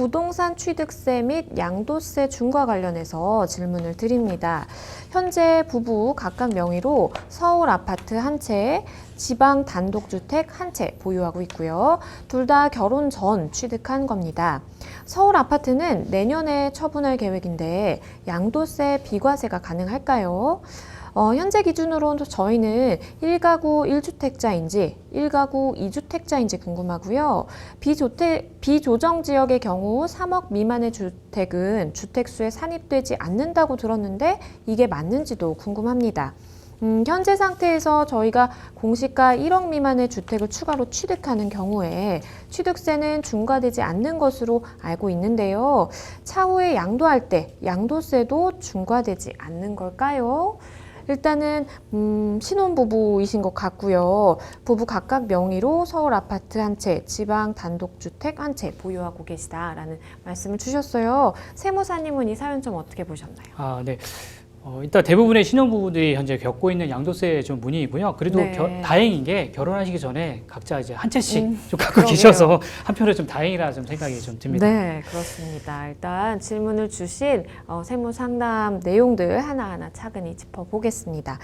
부동산 취득세 및 양도세 중과 관련해서 질문을 드립니다. 현재 부부 각각 명의로 서울 아파트 한 채, 지방 단독주택 한 채 보유하고 있고요. 둘 다 결혼 전 취득한 겁니다. 서울 아파트는 내년에 처분할 계획인데 양도세 비과세가 가능할까요? 현재 기준으로 저희는 1가구 1주택자인지 1가구 2주택자인지 궁금하고요. 비조정 지역의 경우 3억 미만의 주택은 주택수에 산입되지 않는다고 들었는데 이게 맞는지도 궁금합니다. 현재 상태에서 저희가 공시가 1억 미만의 주택을 추가로 취득하는 경우에 취득세는 중과되지 않는 것으로 알고 있는데요. 차후에 양도할 때 양도세도 중과되지 않는 걸까요? 일단은 신혼부부이신 것 같고요. 부부 각각 명의로 서울 아파트 한 채, 지방 단독주택 한 채 보유하고 계시다라는 말씀을 주셨어요. 세무사님은 이 사연 좀 어떻게 보셨나요? 네. 일단 대부분의 신혼부부들이 현재 겪고 있는 양도세 좀 문의이고요. 그래도 네. 다행인 게 결혼하시기 전에 각자 이제 한 채씩 좀 갖고 그러게요. 계셔서 한편으로 좀 다행이라 좀 생각이 좀 듭니다. 네, 그렇습니다. 일단 질문을 주신 세무 상담 내용들 하나하나 차근히 짚어보겠습니다.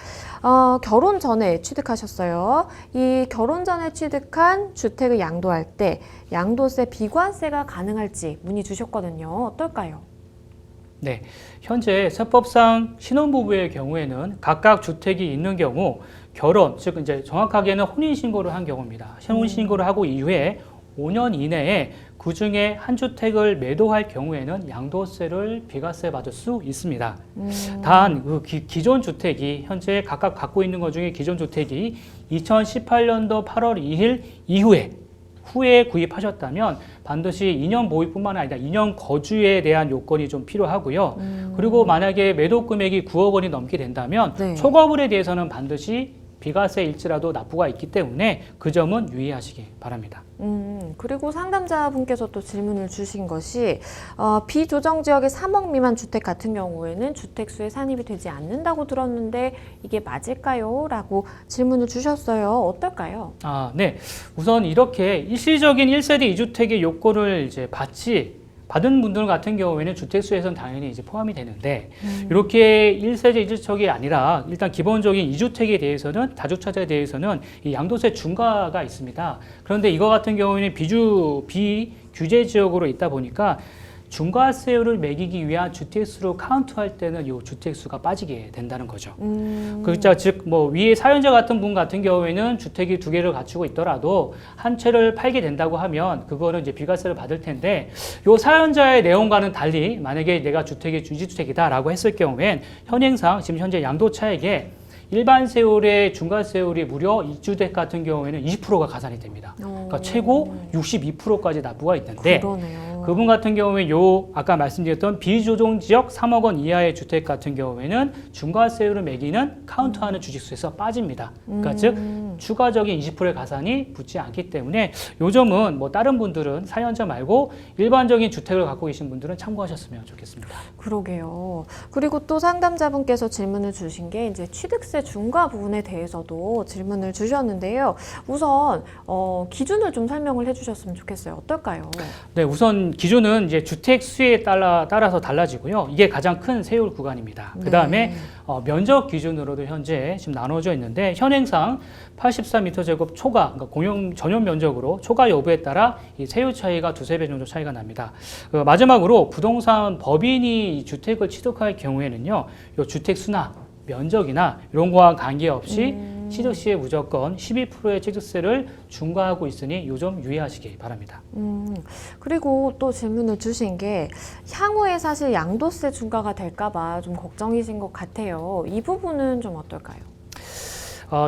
결혼 전에 취득하셨어요. 이 결혼 전에 취득한 주택을 양도할 때 양도세 비과세가 가능할지 문의 주셨거든요. 어떨까요? 네, 현재 세법상 신혼부부의 경우에는 각각 주택이 있는 경우 결혼, 즉 이제 정확하게는 혼인신고를 한 경우입니다. 혼인신고를 하고 이후에 5년 이내에 그 중에 한 주택을 매도할 경우에는 양도세를 비과세 받을 수 있습니다. 단 그 기존 주택이 현재 각각 갖고 있는 것 중에 기존 주택이 2018년도 8월 2일 후에 구입하셨다면 반드시 2년 보유뿐만 아니라 2년 거주에 대한 요건이 좀 필요하고요. 그리고 만약에 매도 금액이 9억 원이 넘게 된다면 네. 초과물에 대해서는 반드시 비과세일지라도 납부가 있기 때문에 그 점은 유의하시기 바랍니다. 그리고 상담자분께서 또 질문을 주신 것이 비조정 지역의 3억 미만 주택 같은 경우에는 주택수에 산입이 되지 않는다고 들었는데 이게 맞을까요? 라고 질문을 주셨어요. 어떨까요? 네. 우선 이렇게 일시적인 1세대 2주택의 요건을 이제 받은 분들 같은 경우에는 주택수에서는 당연히 이제 포함이 되는데 이렇게 1세대 1주택이 아니라 일단 기본적인 2주택에 대해서는 다주차자에 대해서는 이 양도세 중과가 있습니다. 그런데 이거 같은 경우에는 비규제 지역으로 있다 보니까 중과세율을 매기기 위한 주택수로 카운트할 때는 이 주택수가 빠지게 된다는 거죠. 즉 위에 사연자 같은 분 같은 경우에는 주택이 2개를 갖추고 있더라도 한 채를 팔게 된다고 하면 그거는 이제 비과세를 받을 텐데 이 사연자의 내용과는 달리 만약에 내가 주택이 주지주택이다라고 했을 경우엔 현행상 지금 현재 양도차액에 일반 세율의 중과세율이 무려 2주택 같은 경우에는 20%가 가산이 됩니다. 그러니까 최고 62%까지 납부가 있는데 그러네요. 그분 같은 경우에 아까 말씀드렸던 비조정 지역 3억 원 이하의 주택 같은 경우에는 중과세율을 매기는 카운트하는 주식수에서 빠집니다. 그러니까 즉 추가적인 20%의 가산이 붙지 않기 때문에 요 점은 다른 분들은 사연자 말고 일반적인 주택을 갖고 계신 분들은 참고하셨으면 좋겠습니다. 그러게요. 그리고 또 상담자분께서 질문을 주신 게 이제 취득세 중과 부분에 대해서도 질문을 주셨는데요. 우선 기준을 좀 설명을 해주셨으면 좋겠어요. 어떨까요? 네, 우선 기준은 이제 주택 수에 따라서 달라지고요. 이게 가장 큰 세율 구간입니다. 그 다음에 면적 기준으로도 현재 지금 나눠져 있는데 현행상 84m² 초과, 그러니까 공용 전용 면적으로 초과 여부에 따라 이 세율 차이가 2~3배 정도 차이가 납니다. 마지막으로 부동산 법인이 주택을 취득할 경우에는요, 이 주택 수나 면적이나 이런 거와 관계없이 취득 시에 무조건 12%의 취득세를 중과하고 있으니 이 점 유의하시기 바랍니다. 그리고 또 질문을 주신 게 향후에 사실 양도세 중과가 될까 봐 좀 걱정이신 것 같아요. 이 부분은 좀 어떨까요?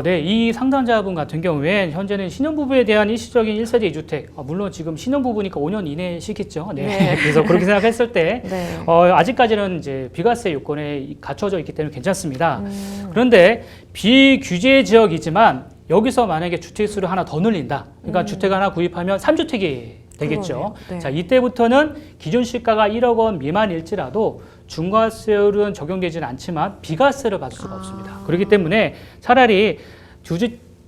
네, 이 상담자분 같은 경우엔 현재는 신혼부부에 대한 일시적인 1세대 2주택, 물론 지금 신혼부부니까 5년 이내 시겠죠. 네. 네. 그래서 그렇게 생각했을 때, 네. 아직까지는 이제 비과세 요건에 갖춰져 있기 때문에 괜찮습니다. 그런데 비규제 지역이지만 여기서 만약에 주택수를 하나 더 늘린다. 그러니까 주택 하나 구입하면 3주택이 되겠죠. 네. 자, 이때부터는 기준 시가가 1억 원 미만일지라도 중과세율은 적용되지는 않지만 비과세를 받을 수가 없습니다. 그렇기 때문에 차라리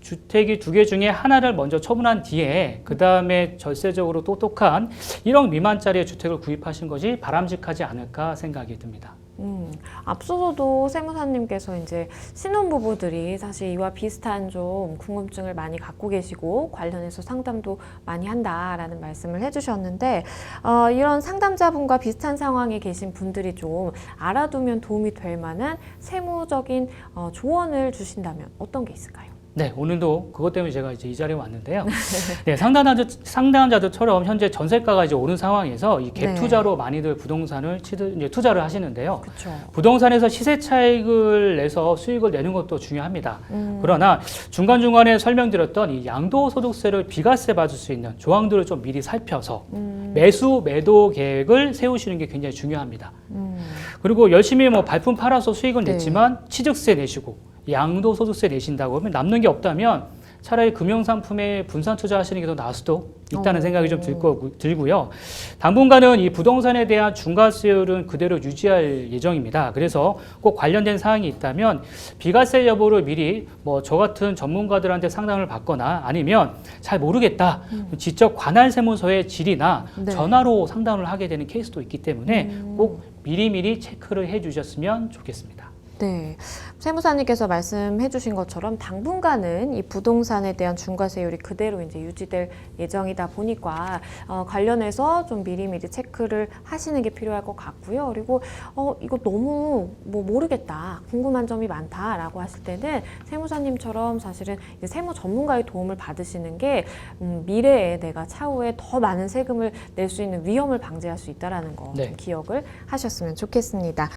주택이 2개 중에 하나를 먼저 처분한 뒤에 그 다음에 절세적으로 똑똑한 1억 미만짜리의 주택을 구입하신 것이 바람직하지 않을까 생각이 듭니다. 앞서서도 세무사님께서 이제 신혼부부들이 사실 이와 비슷한 좀 궁금증을 많이 갖고 계시고 관련해서 상담도 많이 한다라는 말씀을 해주셨는데 이런 상담자분과 비슷한 상황에 계신 분들이 좀 알아두면 도움이 될 만한 세무적인 조언을 주신다면 어떤 게 있을까요? 네, 오늘도 그것 때문에 제가 이제 이 자리에 왔는데요. 네, 상담자들처럼 현재 전세가가 이제 오른 상황에서 이 갭 네. 투자로 많이들 부동산을 이제 투자를 하시는데요. 그렇죠. 부동산에서 시세 차익을 내서 수익을 내는 것도 중요합니다. 그러나 중간중간에 설명드렸던 이 양도소득세를 비과세 받을 수 있는 조항들을 좀 미리 살펴서 매도 계획을 세우시는 게 굉장히 중요합니다. 그리고 열심히 뭐 발품 팔아서 수익을 네. 냈지만 취득세 내시고 양도소득세 내신다고 하면 남는 게 없다면 차라리 금융상품에 분산 투자하시는 게 더 나을 수도 있다는 생각이 좀 들고요. 당분간은 이 부동산에 대한 중과세율은 그대로 유지할 예정입니다. 그래서 꼭 관련된 사항이 있다면 비과세 여부를 미리 뭐 저 같은 전문가들한테 상담을 받거나 아니면 잘 모르겠다. 직접 관할세무서의 질의나 네. 전화로 상담을 하게 되는 케이스도 있기 때문에 꼭 미리미리 체크를 해 주셨으면 좋겠습니다. 네, 세무사님께서 말씀해 주신 것처럼 당분간은 이 부동산에 대한 중과세율이 그대로 이제 유지될 예정이다 보니까 관련해서 좀 미리미리 체크를 하시는 게 필요할 것 같고요. 그리고 이거 너무 뭐 모르겠다, 궁금한 점이 많다라고 하실 때는 세무사님처럼 사실은 이제 세무 전문가의 도움을 받으시는 게 미래에 내가 차후에 더 많은 세금을 낼 수 있는 위험을 방지할 수 있다라는 거 네. 좀 기억을 하셨으면 좋겠습니다.